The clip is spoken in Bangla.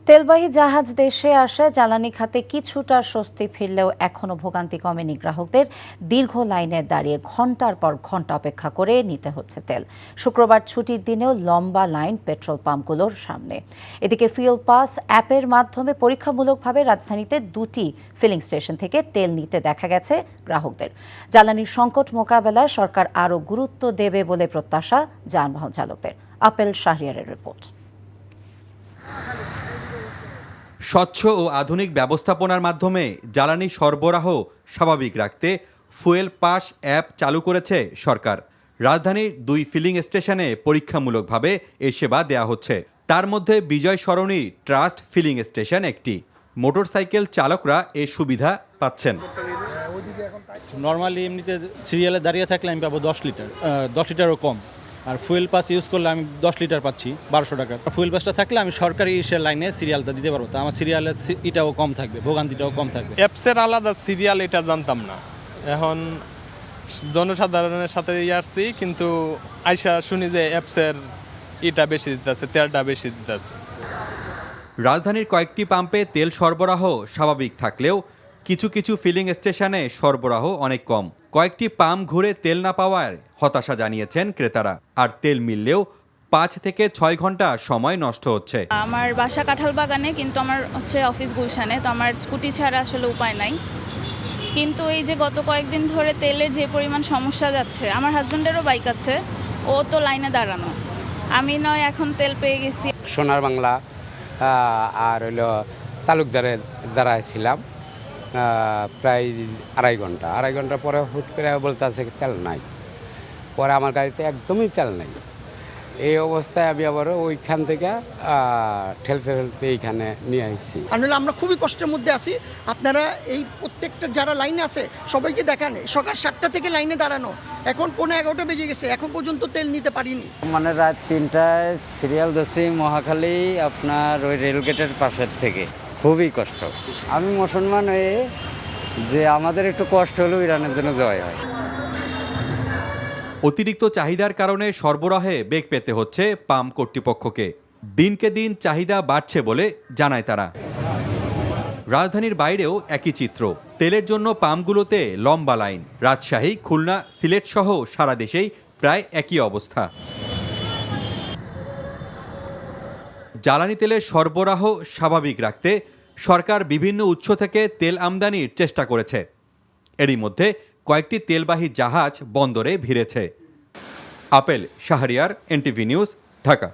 তেলবাহী জাহাজ দেশে আসে জ্বালানি খাতে কিছুটা স্বস্তি ফিরলেও এখনও ভোগান্তি কমেনি গ্রাহকদের। দীর্ঘ লাইনে দাঁড়িয়ে ঘন্টার পর ঘন্টা অপেক্ষা করে নিতে হচ্ছে তেল। শুক্রবার ছুটির দিনেও লম্বা লাইন পেট্রোল পাম্পগুলোর সামনে। এদিকে ফুয়েল পাস অ্যাপের মাধ্যমে পরীক্ষামূলকভাবে রাজধানীতে 2টি ফিলিং স্টেশন থেকে তেল নিতে দেখা গেছে গ্রাহকদের। জ্বালানির সংকট মোকাবেলায় সরকার আরও গুরুত্ব দেবে বলে প্রত্যাশা যানবাহন চালকদের। আপেল শাহরিয়ারের রিপোর্ট। স্বচ্ছ ও আধুনিক ব্যবস্থাপনার মাধ্যমে জ্বালানি সরবরাহ স্বাভাবিক রাখতে ফুয়েল পাস অ্যাপ চালু করেছে সরকার। রাজধানীর 2 ফিলিং স্টেশনে পরীক্ষামূলকভাবে এই সেবা দেয়া হচ্ছে। তার মধ্যে বিজয় সরণি ট্রাস্ট ফিলিং স্টেশন একটি। মোটরসাইকেল চালকরা এই সুবিধা পাচ্ছেন। নর্মালি এমনিতে সিরিয়ালে দাঁড়িয়ে থাকলে আমি পাবো 10 লিটারও কম। আর ফুয়েল পাস ইউজ করলে আমি 10 লিটার পাচ্ছি 1200 টাকা। ফুয়েল পাসটা থাকলে আমি সরকারি লাইনে সিরিয়ালটা দিতে পারবো, তো আমার সিরিয়ালের এটাও কম থাকবে, ভোগান্তিটাও কম থাকবে। অ্যাপসের আলাদা সিরিয়াল এটা জানতাম না, এখন জনসাধারণের সাথে আসছি, কিন্তু আইসা শুনি যে অ্যাপসের এটা বেশি দিতেছে, তেলটা বেশি দিতেছে। রাজধানীর কয়েকটি পাম্পে তেল সরবরাহ স্বাভাবিক থাকলেও কিছু কিছু ফিলিং স্টেশনে সরবরাহ অনেক কম। কয়েকটি পাম্প ঘুরে তেল না পাওয়ার হতাশা জানিয়েছেন ক্রেতারা। আর তেল মিললেও 5 থেকে 6 ঘন্টা সময় নষ্ট হচ্ছে। আমার বাসা কাঁঠালবাগানে, কিন্তু আমার অফিস গুলশানে, তো আমার স্কুটি ছাড়া আসলে উপায় নাই। কিন্তু এই যে গত কয়েকদিন ধরে তেলের যে পরিমাণ সমস্যা যাচ্ছে, আমার হাজব্যান্ডেরও বাইক আছে, ও তো লাইনে দাঁড়ানো, আমি নয় এখন তেল পেয়ে গেছি। সোনার বাংলা আর হইলো তালুকদারের দাঁড়াইছিলাম প্রায় আড়াই ঘন্টা পরে হুট করে বলতে আছে তেল নাই। পরে আমার গাড়িতে একদমই তেল নাই। এই অবস্থায় আমি আবারও ওইখান থেকে ঠেলতে এইখানে নিয়ে আসছি। আমরা খুবই কষ্টের মধ্যে আছি। আপনারা এই প্রত্যেকটা যারা লাইনে আছে সবাইকে দেখান, সকাল 7টা থেকে লাইনে দাঁড়ানো, এখন 11:15 বেজে গেছে, এখন পর্যন্ত তেল নিতে পারিনি। মানে রাত 3টায় সিরিয়াল দিচ্ছি মহাখালী, আপনার ওই রেলগেটের পাশের থেকে। খুবই কষ্ট। আমি মুসলমান হয়ে যে আমাদের একটু কষ্ট হলেও ইরানের জন্য জয় হয়। অতিরিক্ত চাহিদার কারণে সরবরাহে বেগ পেতে হচ্ছে পাম্প কর্তৃপক্ষকে। দিনকে দিন চাহিদা বাড়ছে বলে জানায় তারা। রাজধানীর বাইরেও একই চিত্র। তেলের জন্য পাম্পগুলোতে লম্বা লাইন। রাজশাহী, খুলনা, সিলেট সহ সারা দেশেই প্রায় একই অবস্থা। জ্বালানি তেলের সরবরাহ স্বাভাবিক রাখতে সরকার বিভিন্ন উৎস থেকে তেল আমদানির চেষ্টা করেছে। এরই মধ্যে কয়েকটি তেলবাহী জাহাজ বন্দরে ভিড়েছে। Apel Shahriar, NTV news, Dhaka.